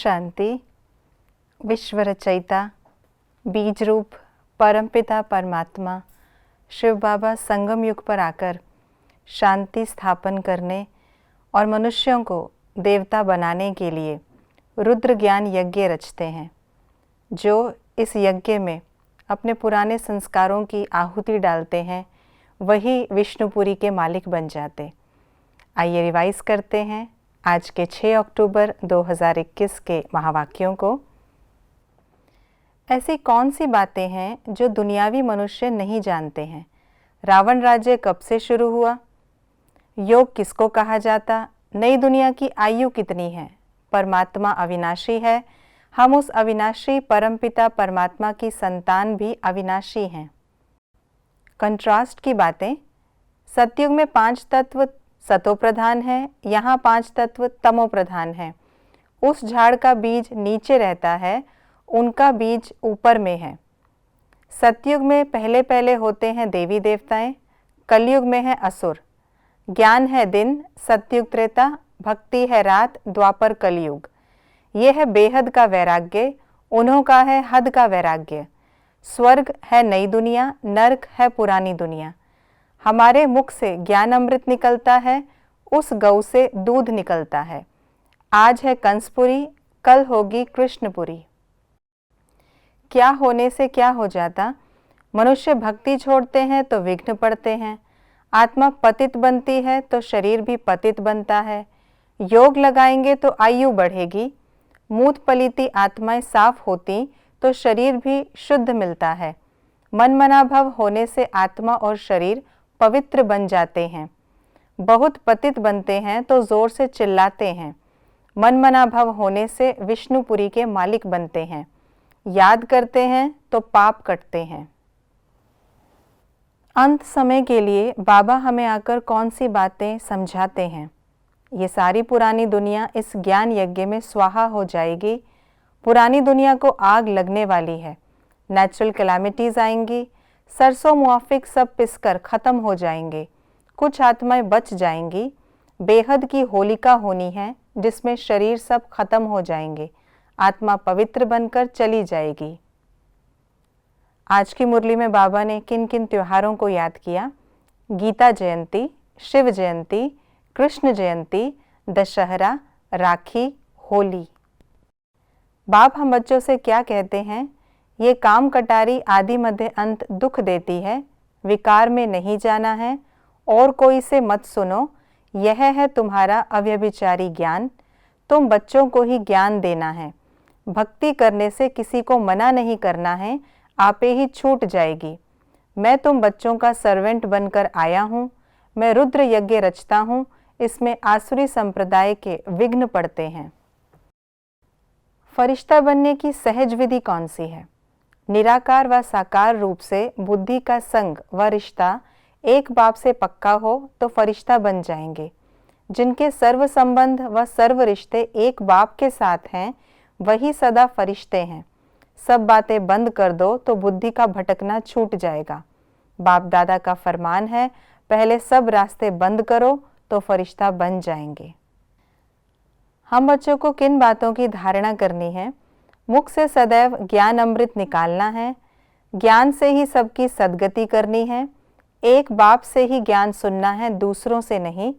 शांति। विश्व रचयिता, बीज रूप परमपिता परमात्मा शिव बाबा संगम युग पर आकर शांति स्थापन करने और मनुष्यों को देवता बनाने के लिए रुद्र ज्ञान यज्ञ रचते हैं। जो इस यज्ञ में अपने पुराने संस्कारों की आहुति डालते हैं वही विष्णुपुरी के मालिक बन जाते। आइए रिवाइज करते हैं आज के 6 अक्टूबर 2021 के महावाक्यों को। ऐसी कौन सी बातें हैं जो दुनियावी मनुष्य नहीं जानते हैं? रावण राज्य कब से शुरू हुआ? योग किसको कहा जाता? नई दुनिया की आयु कितनी है? परमात्मा अविनाशी है। हम उस अविनाशी परमपिता परमात्मा की संतान भी अविनाशी हैं। कंट्रास्ट की बातें। सतयुग में 5 तत्व सतो प्रधान है, यहाँ 5 तत्व तमो प्रधान है। उस झाड़ का बीज नीचे रहता है, उनका बीज ऊपर में है। सतयुग में पहले पहले होते हैं देवी देवताएं, कलयुग में है असुर। ज्ञान है दिन, सतयुग त्रेता, भक्ति है रात, द्वापर कलयुग। ये है बेहद का वैराग्य, उन्हों का है हद का वैराग्य। स्वर्ग है नई दुनिया, नरक है पुरानी दुनिया। हमारे मुख से ज्ञान अमृत निकलता है, उस गौ से दूध निकलता है। आज है कंसपुरी, कल होगी कृष्णपुरी। क्या होने से क्या हो जाता? मनुष्य भक्ति छोड़ते हैं तो विघ्न पड़ते हैं। आत्मा पतित बनती है तो शरीर भी पतित बनता है। योग लगाएंगे तो आयु बढ़ेगी। मूत पलीती आत्माएं साफ होती तो शरीर भी शुद्ध मिलता है। मन मनाभव होने से आत्मा और शरीर पवित्र बन जाते हैं। बहुत पतित बनते हैं तो जोर से चिल्लाते हैं। मन मनाभव होने से विष्णुपुरी के मालिक बनते हैं। याद करते हैं तो पाप कटते हैं। अंत समय के लिए बाबा हमें आकर कौन सी बातें समझाते हैं? ये सारी पुरानी दुनिया इस ज्ञान यज्ञ में स्वाहा हो जाएगी। पुरानी दुनिया को आग लगने वाली है। नेचुरल कैलामिटीज आएंगी। सरसों मुआफिक सब पिसकर खत्म हो जाएंगे। कुछ आत्माएं बच जाएंगी। बेहद की होलिका होनी है जिसमें शरीर सब खत्म हो जाएंगे। आत्मा पवित्र बनकर चली जाएगी। आज की मुरली में बाबा ने किन किन त्योहारों को याद किया? गीता जयंती, शिव जयंती, कृष्ण जयंती, दशहरा, राखी, होली। बाप हम बच्चों से क्या कहते हैं? ये काम कटारी आदि मध्य अंत दुख देती है। विकार में नहीं जाना है और कोई से मत सुनो। यह है तुम्हारा अव्यभिचारी ज्ञान। तुम बच्चों को ही ज्ञान देना है। भक्ति करने से किसी को मना नहीं करना है, आपे ही छूट जाएगी। मैं तुम बच्चों का सर्वेंट बनकर आया हूँ। मैं रुद्र यज्ञ रचता हूँ। इसमें आसुरी संप्रदाय के विघ्न पड़ते हैं। फरिश्ता बनने की सहज विधि कौन सी है? निराकार व साकार रूप से बुद्धि का संग व रिश्ता एक बाप से पक्का हो तो फरिश्ता बन जाएंगे। जिनके सर्व संबंध व सर्व रिश्ते एक बाप के साथ हैं वही सदा फरिश्ते हैं। सब बातें बंद कर दो तो बुद्धि का भटकना छूट जाएगा। बाप दादा का फरमान है, पहले सब रास्ते बंद करो तो फरिश्ता बन जाएंगे। हम बच्चों को किन बातों की धारणा करनी है? मुख से सदैव ज्ञान अमृत निकालना है। ज्ञान से ही सबकी सद्गति करनी है। एक बाप से ही ज्ञान सुनना है, दूसरों से नहीं।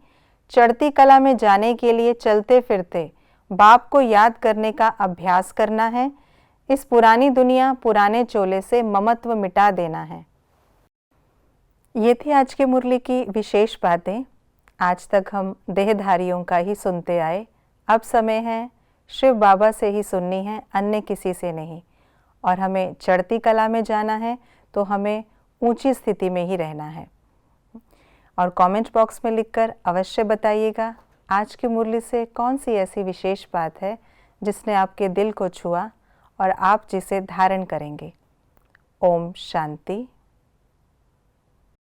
चढ़ती कला में जाने के लिए चलते फिरते बाप को याद करने का अभ्यास करना है। इस पुरानी दुनिया पुराने चोले से ममत्व मिटा देना है। ये थी आज की मुरली की विशेष बातें। आज तक हम देहधारियों का ही सुनते आए। अब समय है शिव बाबा से ही सुननी है, अन्य किसी से नहीं। और हमें चढ़ती कला में जाना है तो हमें ऊंची स्थिति में ही रहना है। और कमेंट बॉक्स में लिखकर अवश्य बताइएगा आज की मुरली से कौन सी ऐसी विशेष बात है जिसने आपके दिल को छुआ और आप जिसे धारण करेंगे। ओम शांति।